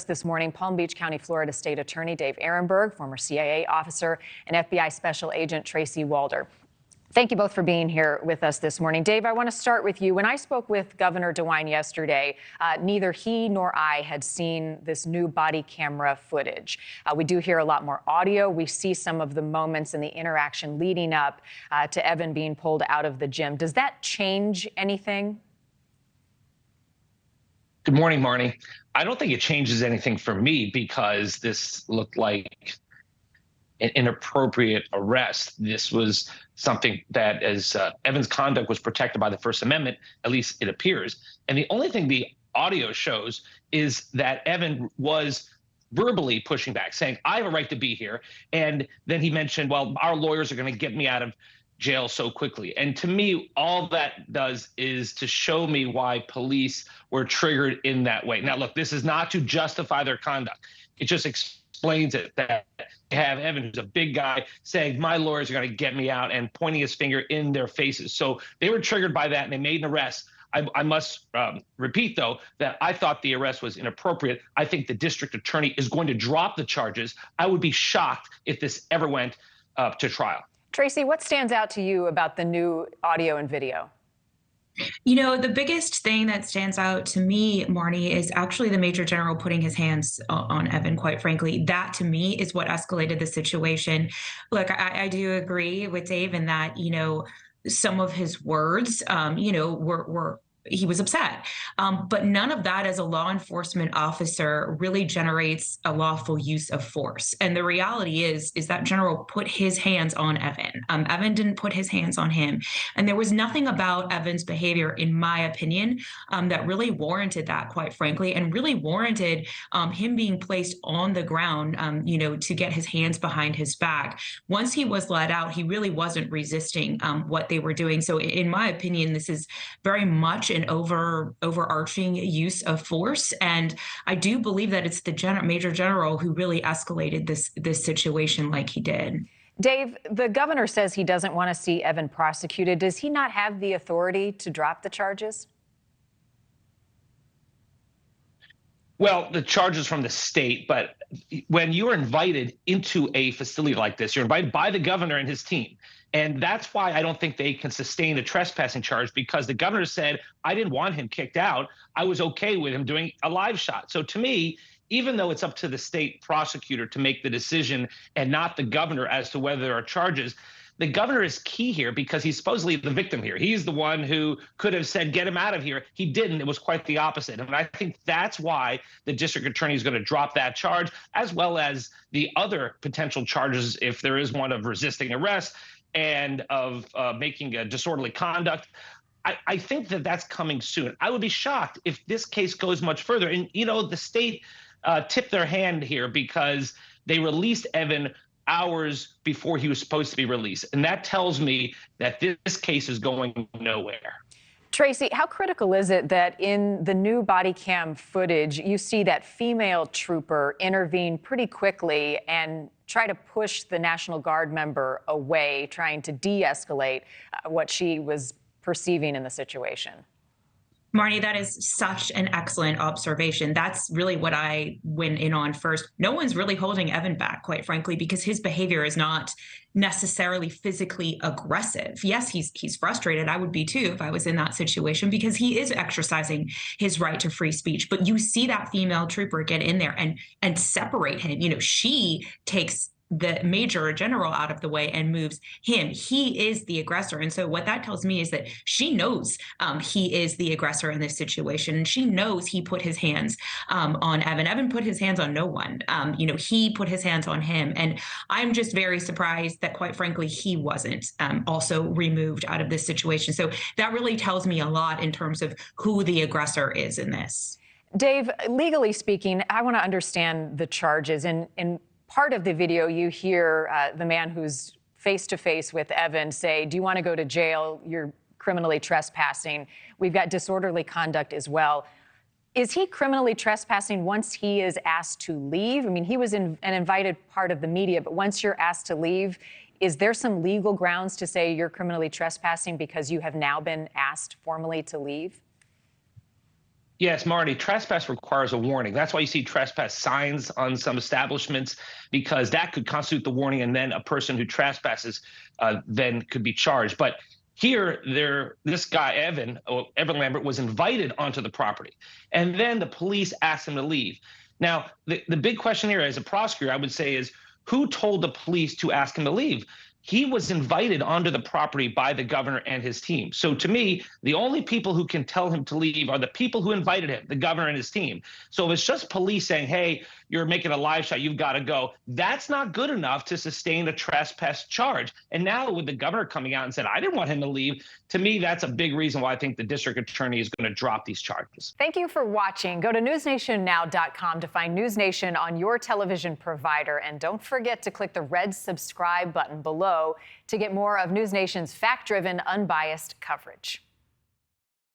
This morning, Palm Beach County, Florida State Attorney Dave Aronberg, former CIA officer, and FBI Special Agent Tracy Walder. Thank you both for being here with us this morning. Dave, I want to start with you. When I spoke with Governor DeWine yesterday, neither he nor I had seen this new body camera footage. We do hear a lot more audio. We see some of the moments and the interaction leading up to Evan being pulled out of the gym. Does that change anything? Good morning, Marni. I don't think it changes anything for me because this looked like an inappropriate arrest. This was something that, as Evan's conduct was protected by the First Amendment, at least it appears. And the only thing the audio shows is that Evan was verbally pushing back, saying, I have a right to be here. And then he mentioned, well, our lawyers are going to get me out of jail so quickly. And to me, all that does is to show me why police were triggered in that way. Now, look, this is not to justify their conduct. It just explains it, that you have Evan, who's a big guy, saying, my lawyers are going to get me out, and pointing his finger in their faces. So they were triggered by that, and they made an arrest. I must repeat, though, that I thought the arrest was inappropriate. I think the district attorney is going to drop the charges. I would be shocked if this ever went to trial. Tracy, what stands out to you about the new audio and video? You know, the biggest thing that stands out to me, Marni, is actually the Major General putting his hands on Evan, quite frankly. That, to me, is what escalated the situation. Look, I do agree with Dave in that, you know, some of his words, were he was upset. But none of that as a law enforcement officer really generates a lawful use of force. And the reality is that General put his hands on Evan. Evan didn't put his hands on him. And there was nothing about Evan's behavior, in my opinion, that really warranted that, quite frankly, and really warranted him being placed on the ground, to get his hands behind his back. Once he was let out, he really wasn't resisting what they were doing. So in my opinion, this is very much an overarching use of force. And I do believe that it's the Major General who really escalated this situation like he did. Dave, the governor says he doesn't want to see Evan prosecuted. Does he not have the authority to drop the charges? Well, the charges from the state, but when you're invited into a facility like this, you're invited by the governor and his team. And that's why I don't think they can sustain the trespassing charge, because the governor said, I didn't want him kicked out. I was okay with him doing a live shot. So to me, even though it's up to the state prosecutor to make the decision and not the governor as to whether there are charges, the governor is key here because he's supposedly the victim here. He's the one who could have said, get him out of here. He didn't. It was quite the opposite. And I think that's why the district attorney is going to drop that charge, as well as the other potential charges, if there is one of resisting arrest and of making a disorderly conduct. I think that that's coming soon. I would be shocked if this case goes much further. And, the state tipped their hand here because they released Evan hours before he was supposed to be released. And that tells me that this case is going nowhere. Tracy, how critical is it that in the new body cam footage, you see that female trooper intervene pretty quickly and try to push the National Guard member away, trying to de-escalate what she was perceiving in the situation? Marni, that is such an excellent observation. That's really what I went in on first. No one's really holding Evan back, quite frankly, because his behavior is not necessarily physically aggressive. Yes, he's frustrated. I would be too if I was in that situation, because he is exercising his right to free speech. But you see that female trooper get in there and separate him. She takes the Major General out of the way and moves him. He is the aggressor. And so what that tells me is that she knows he is the aggressor in this situation. And she knows he put his hands on Evan. Evan put his hands on no one. He put his hands on him. And I'm just very surprised that, quite frankly, he wasn't also removed out of this situation. So that really tells me a lot in terms of who the aggressor is in this. Dave, legally speaking, I want to understand the charges. And part of the video, you hear the man who's face-to-face with Evan say, do you want to go to jail? You're criminally trespassing. We've got disorderly conduct as well. Is he criminally trespassing once he is asked to leave? I mean, he was an invited part of the media, but once you're asked to leave, is there some legal grounds to say you're criminally trespassing because you have now been asked formally to leave? Yes, Marty, trespass requires a warning. That's why you see trespass signs on some establishments, because that could constitute the warning, and then a person who trespasses then could be charged. But here, this guy, Evan Lambert, was invited onto the property, and then the police asked him to leave. Now, the big question here, as a prosecutor, I would say is, who told the police to ask him to leave? He was invited onto the property by the governor and his team. So to me, the only people who can tell him to leave are the people who invited him, the governor and his team. So if it's just police saying, hey, you're making a live shot, you've got to go, that's not good enough to sustain a trespass charge. And now with the governor coming out and said, I didn't want him to leave, to me, that's a big reason why I think the district attorney is going to drop these charges. Thank you for watching. Go to newsnationnow.com to find NewsNation on your television provider. And don't forget to click the red subscribe button below to get more of NewsNation's fact-driven, unbiased coverage.